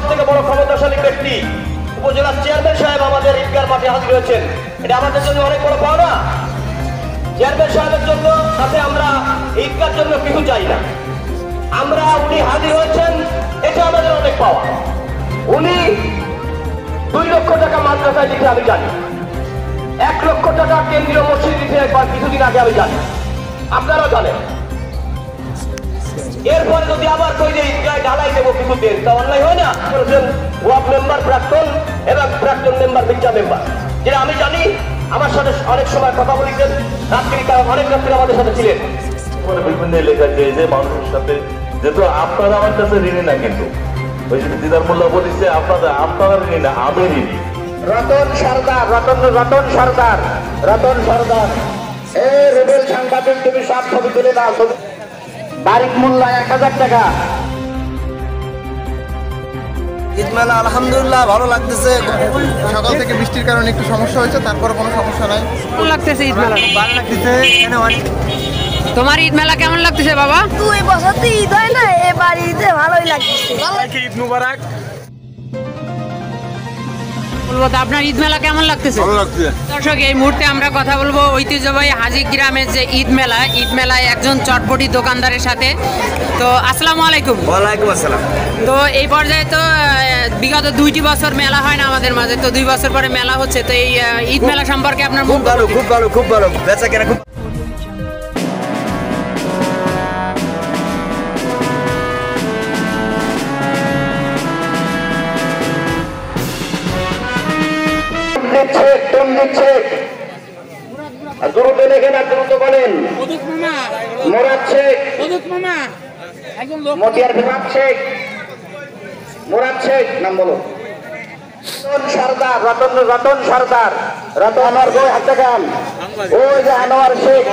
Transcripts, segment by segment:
থেকে বড় ক্ষমতাশালী ব্যক্তি উপজেলার চেয়ারম্যান সাহেব আমাদের ঈদগার মাঠে হাজির হয়েছেন, এটা আমাদের জন্য অনেক বড় পাওনা। চেয়ারম্যান সাহেবের জন্য সাথে আমরা ঈদগার জন্য কিছু চাই না, উনি হাজির হয়েছেন, এটা আমাদের অনেক পাওয়া। উনি 2 লক্ষ টাকা মাদ্রাসায় দিতে আমি জানি, 1 লক্ষ টাকা কেন্দ্রীয় মসজিদ দিতে একবার কিছুদিন আগে আমি জানি, আপনারাও জানেন। এরপরে যদি আবার কই যে ঈদগায় ঢালাই দেবো কিছু দেন, তা অন্যায় হয় না? ওয়ার্ড মেম্বার প্রাক্তন এবং প্রাক্তন মেম্বার মির্জা মেম্বার, যেটা আমি জানি, আমার সাথে অনেক সময় কথা বলেছেন, রাত্রি অনেক রাত্রি আমাদের সাথে ছিলেন। বিভিন্ন এলাকায় যে মানুষের সাথে যেহেতু আপনারা আমার কাছে ঋণী না, কিন্তু ওই যে দিদার মোল্লা বলেছে আপনারা ঋণী না, আমি ঋণী। রতন সর্দার, রতন সর্দার, এ রুবেল সাংবাদিক, তুমি সব ছবি তুলে দাও। বারিক মোল্লা 1000 টাকা। ঈদ মেলা আলহামদুলিল্লাহ ভালো লাগতেছে। সকাল থেকে বৃষ্টির কারণে একটু সমস্যা হয়েছে, তারপরে কোনো সমস্যা নাই। কেমন লাগতেছে ঈদ মেলা? ভালো লাগতেছে। তোমার ঈদ মেলা কেমন লাগতেছে বাবা? 2 বছর তো ঈদ হয় না, এবার ঈদে ভালোই লাগতেছে। ঈদ মুবারক। বলবো তো আপনার ঈদ মেলা কেমন লাগতেছে? ভালো লাগছে। দর্শক, এই মুহূর্তে আমরা কথা বলবো ঐতিহ্যবাহী হাজী গ্রামের যে ঈদ মেলায় একজন চটপটি দোকানদারের সাথে। তো আসসালামু আলাইকুম। ওয়ালাইকুম আসসালাম। তো এই পর্যায়ে তো বিগত 2টি বছর মেলা হয় না আমাদের মাঝে, তো 2 বছর পরে মেলা হচ্ছে, তো এই ঈদ মেলা সম্পর্কে আপনার খুব ভালো বেচা কেনা খুব। দ্রুত লেখেন আর দ্রুত বলেন। মোরাদ শেখ, মতিয়ার বিভাগ শেখ, মোরাদ শেখ, নাম বলো। রতন সর্দার, আনোয়ার গো হাতে খান, ওই যে আনোয়ার শেখ,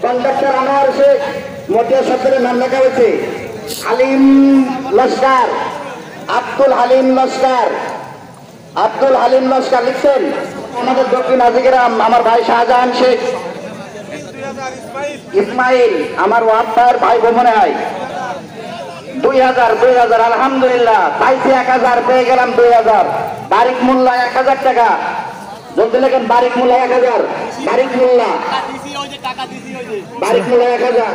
কন্ডাক্টর আনোয়ার শেখ, মতিয়ার সর্দারের নাম লেখা হয়েছে। হালিম লস্কর, আব্দুল হালিম লস্কর লিখছেন। আমাদের দক্ষিণ হাজীগ্রাম আমার ভাই শাহজাহান শেখ, ইসমাইল আমার ওয়াপ্পার ভাই মনে হয়। 2000 আলহামদুলিল্লাহ পাইছি। 1000 পেয়ে গেলাম। 2000 বারিক মোল্লা 1000 টাকা। জলদি লেখেন বারিক মোল্লা 1000। বারিক মোল্লা 1000।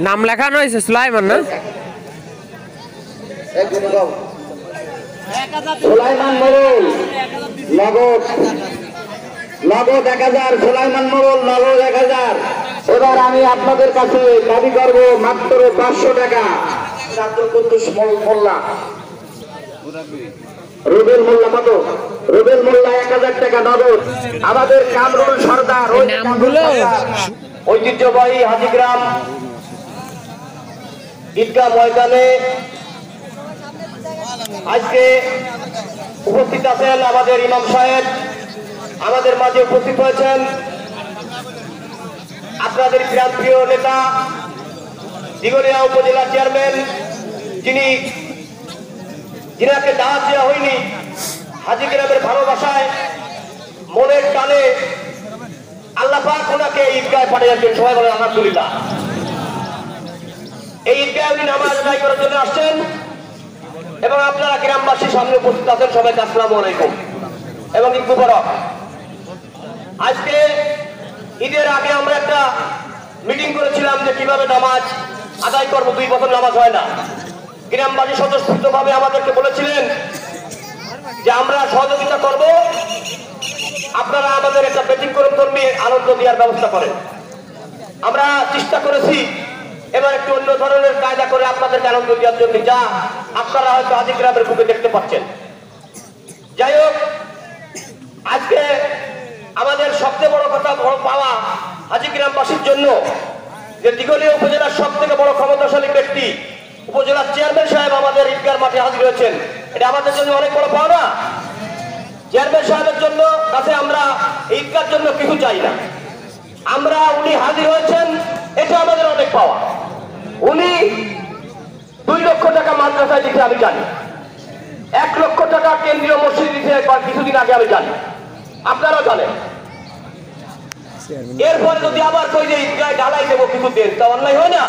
নাম লেখানো হয়েছে সুলাইমান না? সুলাইমান মোড়ল নগদ 1000। সুলাইমান মোড়ল নগদ 1000। এবার আমি আপনাদের কাছে দাবি করবো মাত্র 500 টাকা। আব্দুল কুদ্দুস মোল্লা, রুবেল মোল্লা কত? রুবেল মোল্লা 1000 টাকা নগদ। আমাদের কামরুল সর্দার, ঐতিহ্যবাহী হাজীগ্রাম ঈদগাহ ময়দানে আজকে উপস্থিত আছেন আমাদের ইমাম সাহেব, আমাদের মাঝে উপস্থিত হয়েছেন আপনাদের প্রিয় নেতা দিঘলিয়া উপজেলা চেয়ারম্যান, যিনাকে দাওয়াত দেওয়া হয়নি, হাজী গ্রামের ভালোবাসায় মনের টানে আল্লাহ পাক ওনাকে ঈদগাহে পাঠিয়েছেন। সবাই বলেন আলহামদুলিল্লাহ। এই ঈদগাহে উনি নামাজ আদায় করার জন্য আসছেন এবং আপনারা গ্রামবাসীর সামনে উপস্থিত আছেন। সবাইকে আসসালামু আলাইকুম এবং ঈদ মুবারক। আজকে ঈদের আগে আমরা একটা মিটিং করেছিলাম যে কিভাবে নামাজ আদায় করবো। 2 বছর নামাজ হয় না। গ্রামবাসী স্বতঃস্ফূর্তভাবে আমাদেরকে বলেছিলেন যে আমরা সহযোগিতা করব, আপনারা আমাদের একটা ব্যতিক্রম ধর্মী আনন্দ দেওয়ার ব্যবস্থা করেন। আমরা চেষ্টা করেছি এবার একটু অন্য ধরনের কায়দা করে আপনাদেরকে আনন্দ দেওয়ার জন্য, যা আপনারা হয়তো হাজী গ্রামের বুকে দেখতে পাচ্ছেন। যাই হোক, আজকে আমাদের সবচেয়ে বড় কথা, বড় পাওয়া হাজী গ্রামবাসীর জন্য যে দিঘলিয়া উপজেলার সবথেকে বড় ক্ষমতাশালী ব্যক্তি উপজেলার চেয়ারম্যান সাহেব আমাদের ঈদগার মাঠে হাজির হয়েছেন, এটা আমাদের জন্য অনেক বড় পাওনা। চেয়ারম্যান সাহেবের জন্য কাছে আমরা ঈদগার জন্য কিছু চাই না, উনি হাজির হয়েছেন, এটা আমাদের অনেক পাওয়া। উনি 2 লক্ষ টাকা মাদ্রাসায় দিতে আমি জানি, 1 লক্ষ টাকা কেন্দ্রীয় মসজিদ দিতে একবার কিছুদিন আগে আমি জানি, আপনারাও জানেন। এরপরে যদি আবার কই যে ঈদগায় ঢালাই দেবো কিছু দেন, তা অন্যায় হয় না?